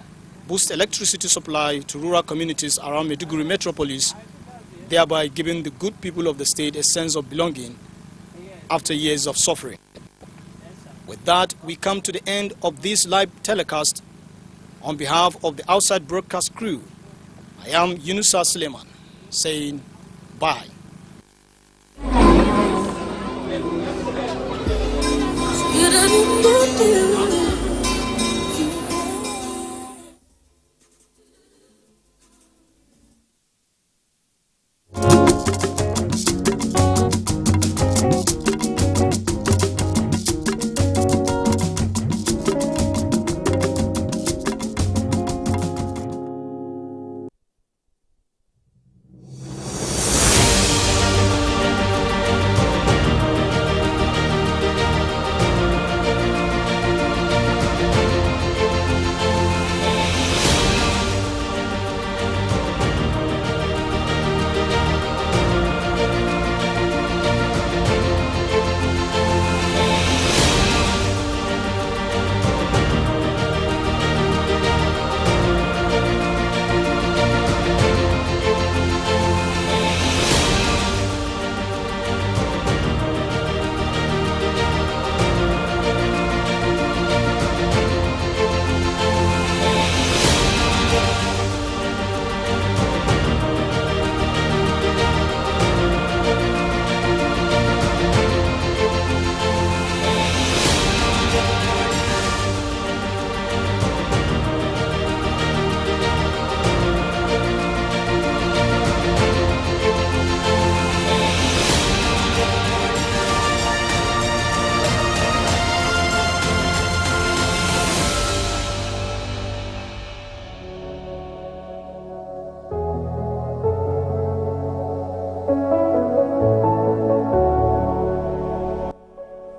boost electricity supply to rural communities around Maiduguri metropolis, thereby giving the good people of the state a sense of belonging after years of suffering. With that, we come to the end of this live telecast. On behalf of the outside broadcast crew, I am Yunusa Suleiman saying bye.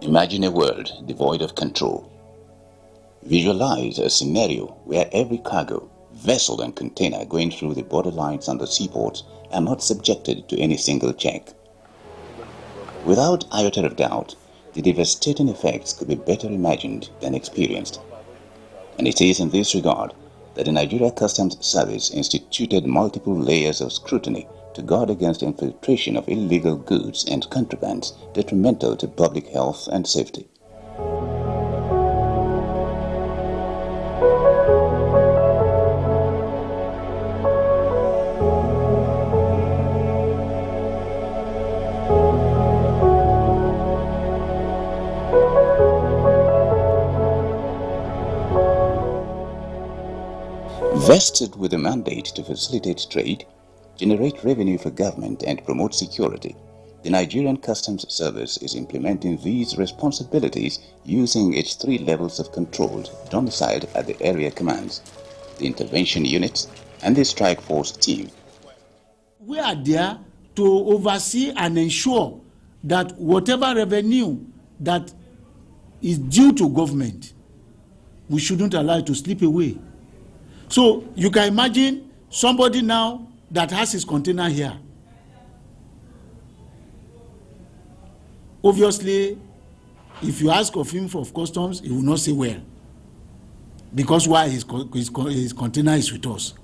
Imagine a world devoid of control. Visualize a scenario where every cargo, vessel and container going through the borderlines and the seaports are not subjected to any single check. Without iota of doubt, the devastating effects could be better imagined than experienced. And it is in this regard that the Nigeria Customs Service instituted multiple layers of scrutiny to guard against infiltration of illegal goods and contrabands detrimental to public health and safety. Vested with a mandate to facilitate trade, generate revenue for government and promote security, the Nigerian Customs Service is implementing these responsibilities using its 3 levels of control domiciled at the area commands, the intervention units and the strike force team. We are there to oversee and ensure that whatever revenue that is due to government, we shouldn't allow it to slip away. So you can imagine somebody now that has his container here. Obviously, if you ask of him for customs, he will not say well, because why his container is with us.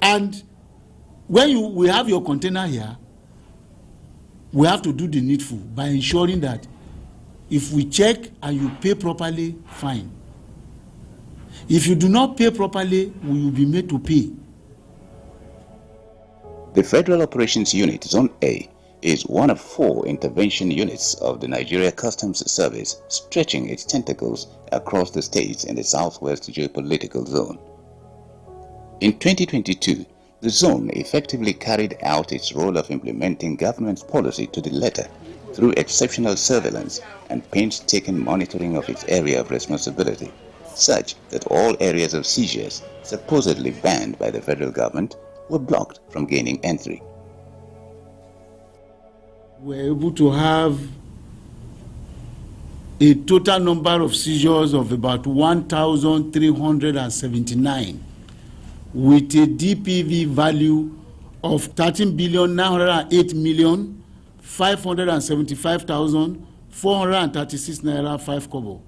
And when we have your container here, we have to do the needful by ensuring that if we check and you pay properly, fine. If you do not pay properly, we will be made to pay. The Federal Operations Unit Zone A is one of 4 intervention units of the Nigeria Customs Service, stretching its tentacles across the states in the southwest geopolitical zone. In 2022, the zone effectively carried out its role of implementing government's policy to the letter through exceptional surveillance and painstaking monitoring of its area of responsibility, such that all areas of seizures supposedly banned by the federal government were blocked from gaining entry. We were able to have a total number of seizures of about 1,379 with a DPV value of 13,908,575,436 naira 5 kobo.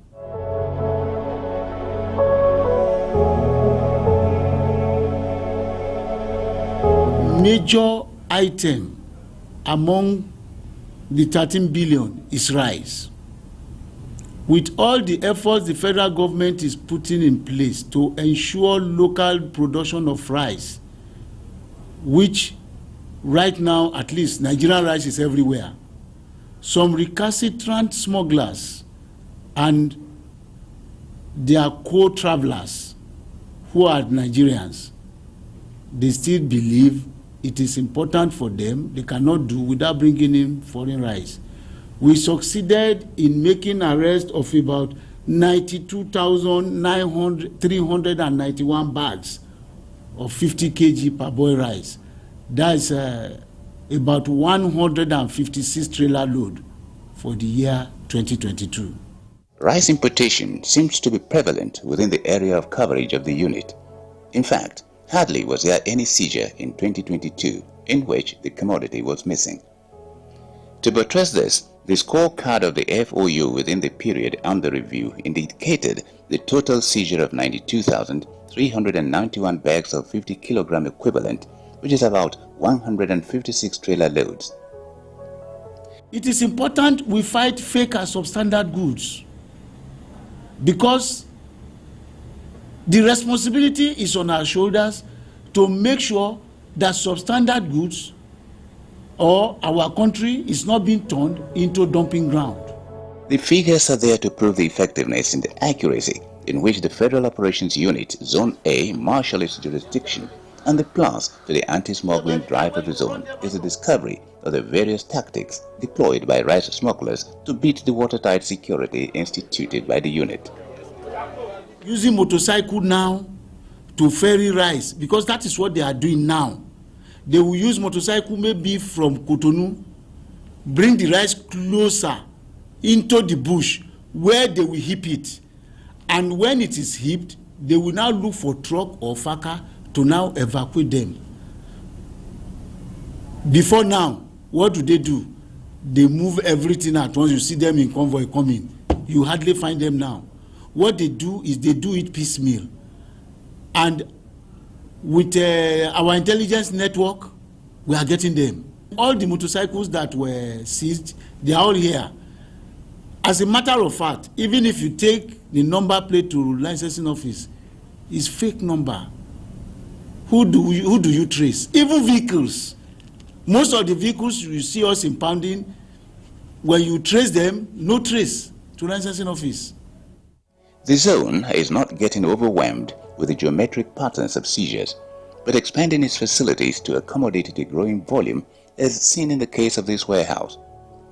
Major item among the 13 billion is rice. With all the efforts the federal government is putting in place to ensure local production of rice, which right now at least Nigerian rice is everywhere, some recalcitrant smugglers and their co-travelers who are Nigerians, they still believe it is important for them. They cannot do without bringing in foreign rice. We succeeded in making arrest of about 92,391 bags of 50 kg per boy rice. That's about 156 trailer load for the year 2022. Rice importation seems to be prevalent within the area of coverage of the unit. In fact, hardly was there any seizure in 2022 in which the commodity was missing. To buttress this, the scorecard of the FOU within the period under review indicated the total seizure of 92,391 bags of 50 kilogram equivalent, which is about 156 trailer loads. It is important we fight fake and substandard goods, because the responsibility is on our shoulders to make sure that substandard goods or our country is not being turned into dumping ground. The figures are there to prove the effectiveness and the accuracy in which the Federal Operations Unit Zone A marshal its jurisdiction, and the plus to the anti-smuggling drive of the zone is the discovery of the various tactics deployed by rice smugglers to beat the watertight security instituted by the unit. Using motorcycle now to ferry rice, because that is what they are doing now. They will use motorcycle maybe from Cotonou, bring the rice closer into the bush where they will heap it. And when it is heaped, they will now look for truck or faka to now evacuate them. Before now, what do? They move everything at once. You see them in convoy coming. You hardly find them now. What they do is they do it piecemeal. And with our intelligence network, we are getting them. All the motorcycles that were seized, they are all here. As a matter of fact, even if you take the number plate to licensing office, it's fake number. Who do you trace? Even vehicles. Most of the vehicles you see us impounding, when you trace them, no trace to licensing office. The zone is not getting overwhelmed with the geometric patterns of seizures, but expanding its facilities to accommodate the growing volume, as seen in the case of this warehouse,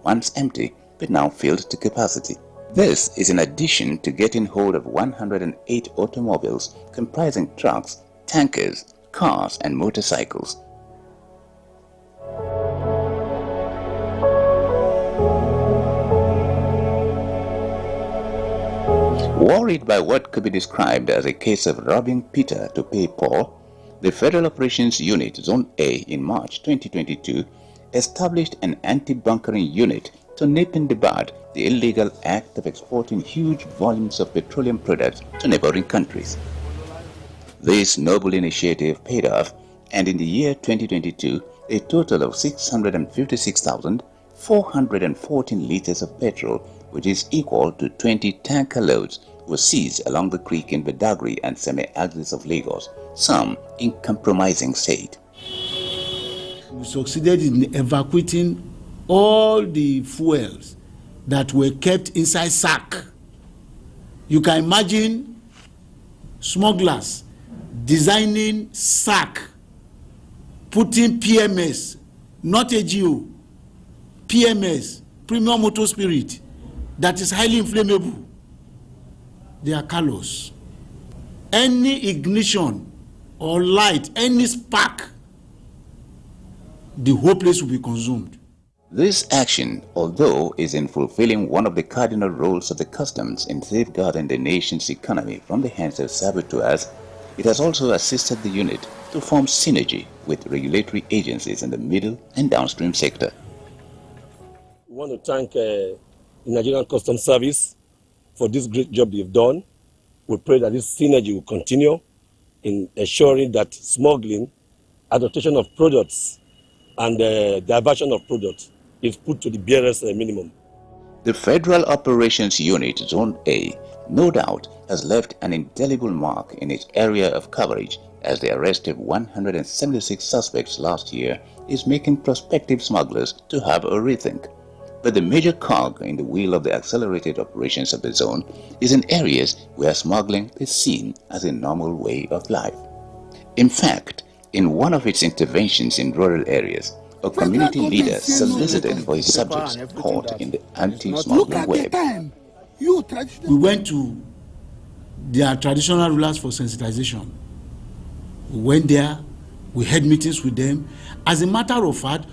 once empty but now filled to capacity. This is in addition to getting hold of 108 automobiles comprising trucks, tankers, cars and motorcycles. Worried by what could be described as a case of robbing Peter to pay Paul, the Federal Operations Unit Zone A in March 2022 established an anti-bunkering unit to nip in the bud the illegal act of exporting huge volumes of petroleum products to neighboring countries. This noble initiative paid off, and in the year 2022, a total of 656,414 liters of petrol, which is equal to 20 tanker loads, was seized along the creek in Badagry and semi-axis of Lagos, some in compromising state. We succeeded in evacuating all the fuels that were kept inside sack. You can imagine smugglers designing sack, putting PMS, not AGO, PMS, premium motor spirit, that is highly inflammable. They are callous. Any ignition or light, any spark, the whole place will be consumed. This action, although is in fulfilling one of the cardinal roles of the customs in safeguarding the nation's economy from the hands of saboteurs, it has also assisted the unit to form synergy with regulatory agencies in the middle and downstream sector. We want to thank the Nigerian Customs Service for this great job they've done. We pray that this synergy will continue in ensuring that smuggling, adulteration of products, and diversion of products is put to the barest minimum. The Federal Operations Unit Zone A, no doubt, has left an indelible mark in its area of coverage, as the arrest of 176 suspects last year is making prospective smugglers to have a rethink. But the major cog in the wheel of the accelerated operations of the zone is in areas where smuggling is seen as a normal way of life. In fact, in one of its interventions in rural areas, a community leader solicited for his subjects caught in the anti-smuggling web. We went to their traditional rulers for sensitization. We went there, we had meetings with them. As a matter of fact,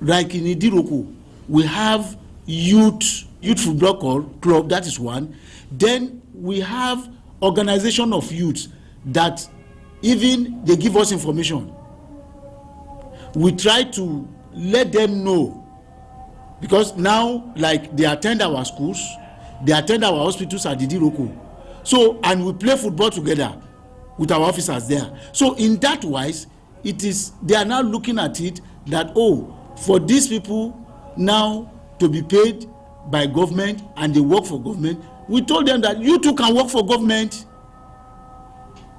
like in Idiroko, we have youth football club, that is one. Then we have organization of youths that even they give us information. We try to let them know, because now, like, they attend our schools, they attend our hospitals at Idiroko. So, and we play football together with our officers there. So in that wise, they are now looking at it that, oh, for these people now to be paid by government and they work for government, we told them that you too can work for government,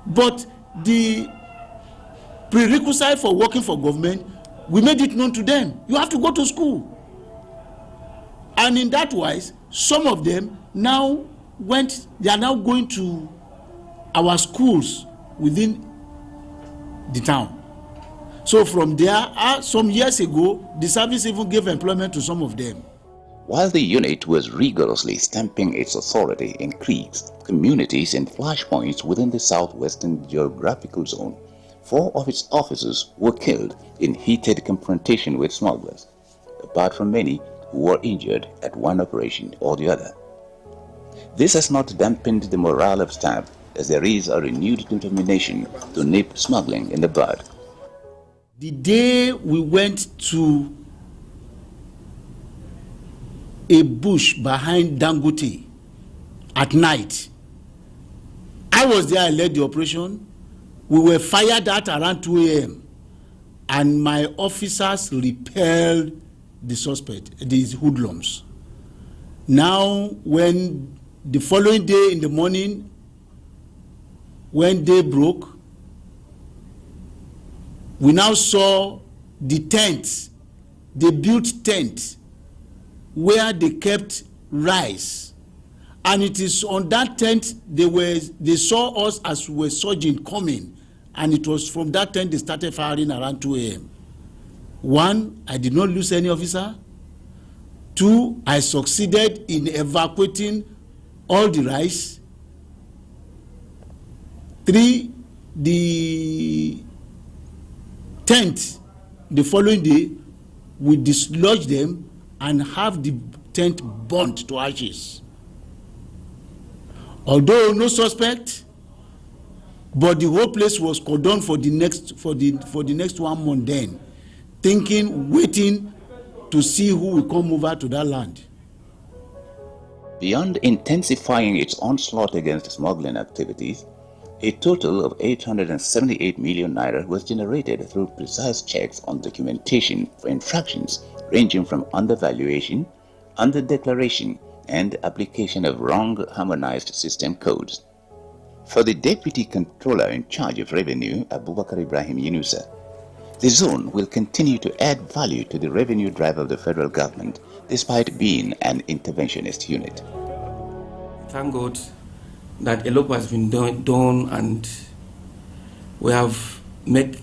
but the prerequisite for working for government, we made it known to them. You have to go to school. And in that wise, some of them now they are now going to our schools within the town. So from there, some years ago, the service even gave employment to some of them. While the unit was rigorously stamping its authority in creeks, communities and flashpoints within the southwestern geographical zone, 4 of its officers were killed in heated confrontation with smugglers, apart from many who were injured at one operation or the other. This has not dampened the morale of staff, as there is a renewed determination to nip smuggling in the bud. The day we went to a bush behind Dangote at night, I was there, I led the operation. We were fired at around 2 a.m. and my officers repelled the suspect, these hoodlums. Now, when the following day in the morning, when day broke, we now saw the tent. They built tent where they kept rice, and it is on that tent they saw us as we were surging coming, and it was from that tent they started firing around 2 a.m. One, I did not lose any officer. Two, I succeeded in evacuating all the rice. Three, the tent, the following day, we dislodge them and have the tent burnt to ashes. Although no suspect, but the whole place was cordoned for the next 1 month then, thinking, waiting to see who will come over to that land. Beyond intensifying its onslaught against smuggling activities, a total of 878 million naira was generated through precise checks on documentation for infractions ranging from undervaluation, underdeclaration, and application of wrong harmonized system codes. For the Deputy Controller in charge of Revenue, Abubakar Ibrahim Yunusa, the zone will continue to add value to the revenue drive of the federal government despite being an interventionist unit. Thank God that a lot has been done and we have made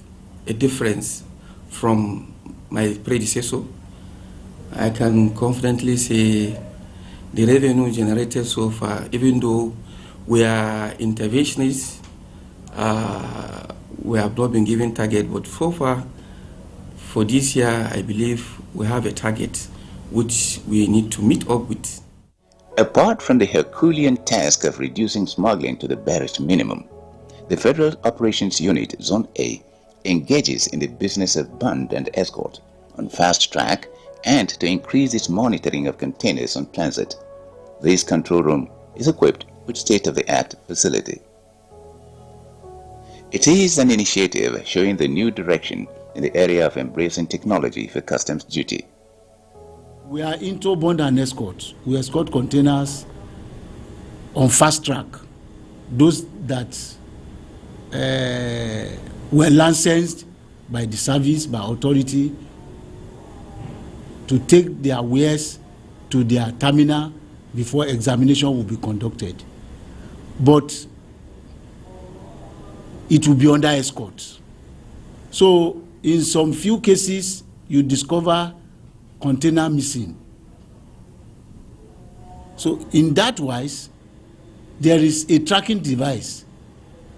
a difference from my predecessor. I can confidently say the revenue generated so far, even though we are interventionists, we have not been given target, but so far for this year, I believe we have a target which we need to meet up with. Apart from the Herculean task of reducing smuggling to the barest minimum, the Federal Operations Unit Zone A engages in the business of bund and escort on fast track and to increase its monitoring of containers on transit. This control room is equipped with state-of-the-art facility. It is an initiative showing the new direction in the area of embracing technology for customs duty. We are into bond and escort. We escort containers on fast track. Those that were licensed by the service, by authority, to take their wares to their terminal before examination will be conducted. But it will be under escort. So in some few cases, you discover container missing. So in that wise, there is a tracking device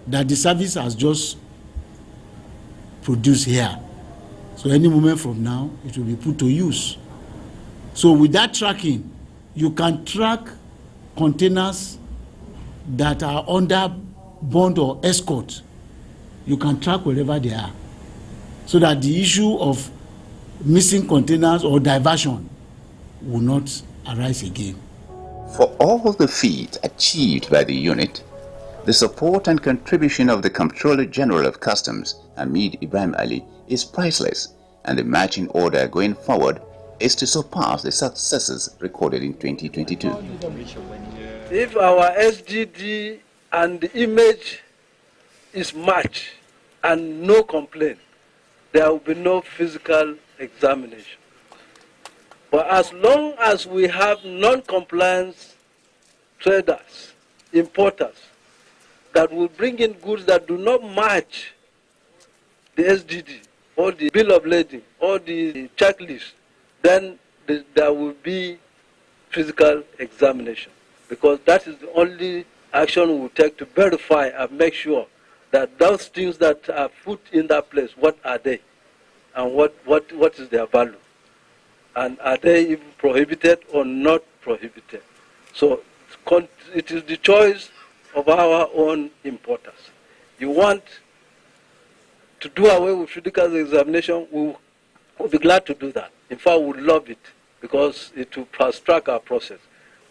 that the service has just produced here. So any moment from now, it will be put to use. So with that tracking, you can track containers that are under bond or escort. You can track wherever they are, so that the issue of missing containers or diversion will not arise again. For all the feats achieved by the unit, the support and contribution of the Comptroller General of Customs, Hamid Ibrahim Ali, is priceless, and the marching order going forward is to surpass the successes recorded in 2022. If our SGD and the image is matched and no complaint, there will be no physical examination. But as long as we have non-compliance traders, importers, that will bring in goods that do not match the SGD or the bill of lading or the checklist, then there will be physical examination, because that is the only action we will take to verify and make sure that those things that are put in that place, what are they and what is their value. and are they even prohibited or not prohibited? So it is the choice of our own importers. You want to do away with physical examination, we'll be glad to do that. In fact, we would love it because it will fast-track our process.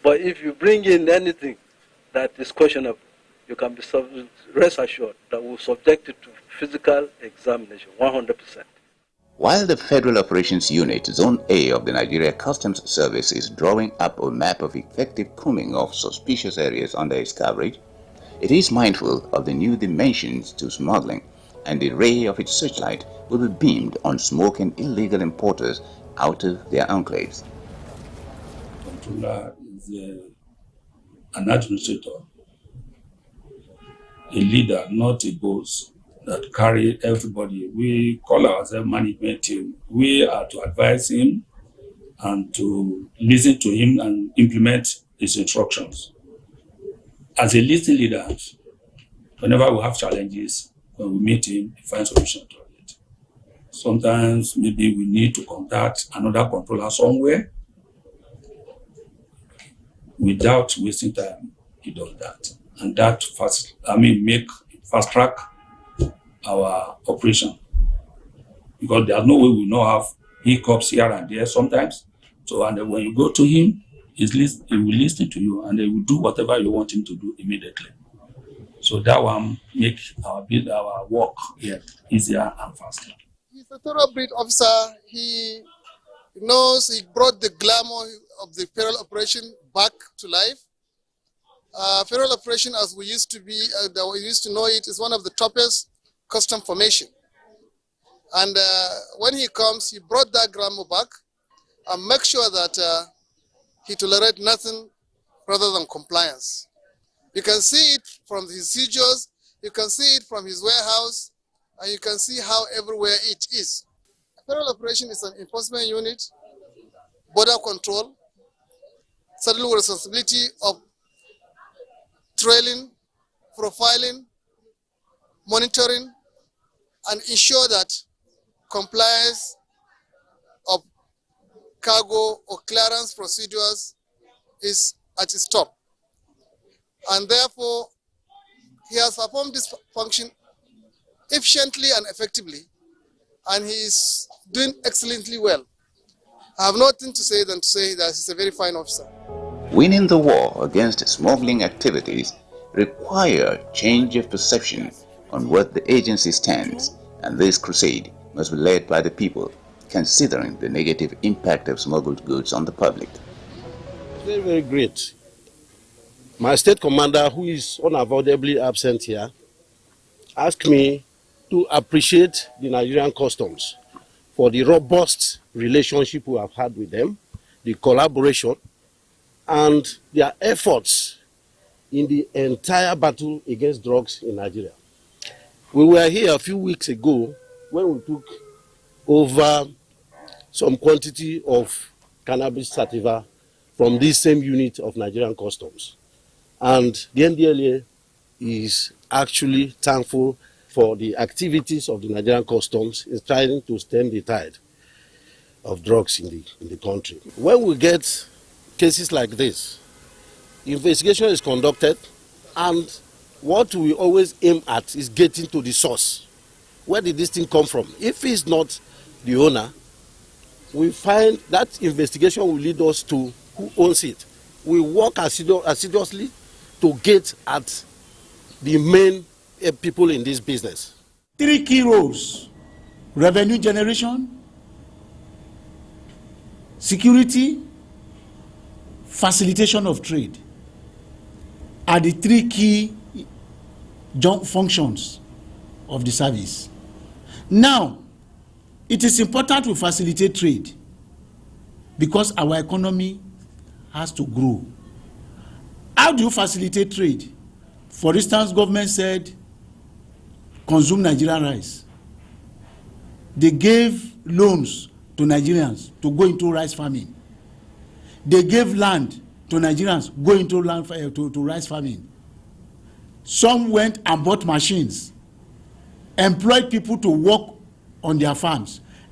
But if you bring in anything that is questionable, you can be rest assured that we'll subject it to physical examination, 100%. While the Federal Operations Unit Zone A of the Nigeria Customs Service is drawing up a map of effective combing of suspicious areas under its coverage, it is mindful of the new dimensions to smuggling, and the ray of its searchlight will be beamed on smoking illegal importers out of their enclaves. Controller is an administrator, a leader, not a boss that carry everybody. We call ourselves management team. We are to advise him and to listen to him and implement his instructions. As a listening leader, whenever we have challenges, when we meet him, we find solution to it. Sometimes maybe we need to contact another controller somewhere. Without wasting time, he does that. And that make fast track our operation. Because there's no way we not have hiccups here and there sometimes. So, and when you go to him, he will listen to you and he will do whatever you want him to do immediately. So that one makes our work here easier and faster. He's a thoroughbred officer. He knows, he brought the glamour of the federal operation back to life. Federal operation, as we used to know it, is one of the toughest custom formation. And when he comes, he brought that glamour back and make sure that he tolerates nothing rather than compliance. You can see it from his seizures, you can see it from his warehouse, and you can see how everywhere it is. Federal operation is an enforcement unit, border control, saddled with responsibility of trailing, profiling, monitoring, and ensure that compliance of cargo or clearance procedures is at its top. And therefore, he has performed this function efficiently and effectively, and he is doing excellently well. I have nothing to say than to say that he's a very fine officer. Winning the war against smuggling activities require change of perception on what the agency stands, and this crusade must be led by the people, considering the negative impact of smuggled goods on the public. Very, very great. My state commander, who is unavoidably absent here, asked me to appreciate the Nigerian customs for the robust relationship we have had with them, the collaboration, and their efforts in the entire battle against drugs in Nigeria. We were here a few weeks ago when we took over some quantity of cannabis sativa from this same unit of Nigerian customs. And the NDLA is actually thankful for the activities of the Nigerian customs in trying to stem the tide of drugs in the country. When we get cases like this, investigation is conducted, and what we always aim at is getting to the source. Where did this thing come from? If it's not the owner, we find that investigation will lead us to who owns it. We work assiduously to get at the main people in this business. 3 key roles: revenue generation, security, facilitation of trade are the 3 key functions of the service. Now, it is important to facilitate trade because our economy has to grow. How do you facilitate trade? For instance, government said, consume Nigerian rice. They gave loans to Nigerians to go into rice farming. They gave land to Nigerians go into to rice farming. Some went and bought machines, employed people to work on their farms.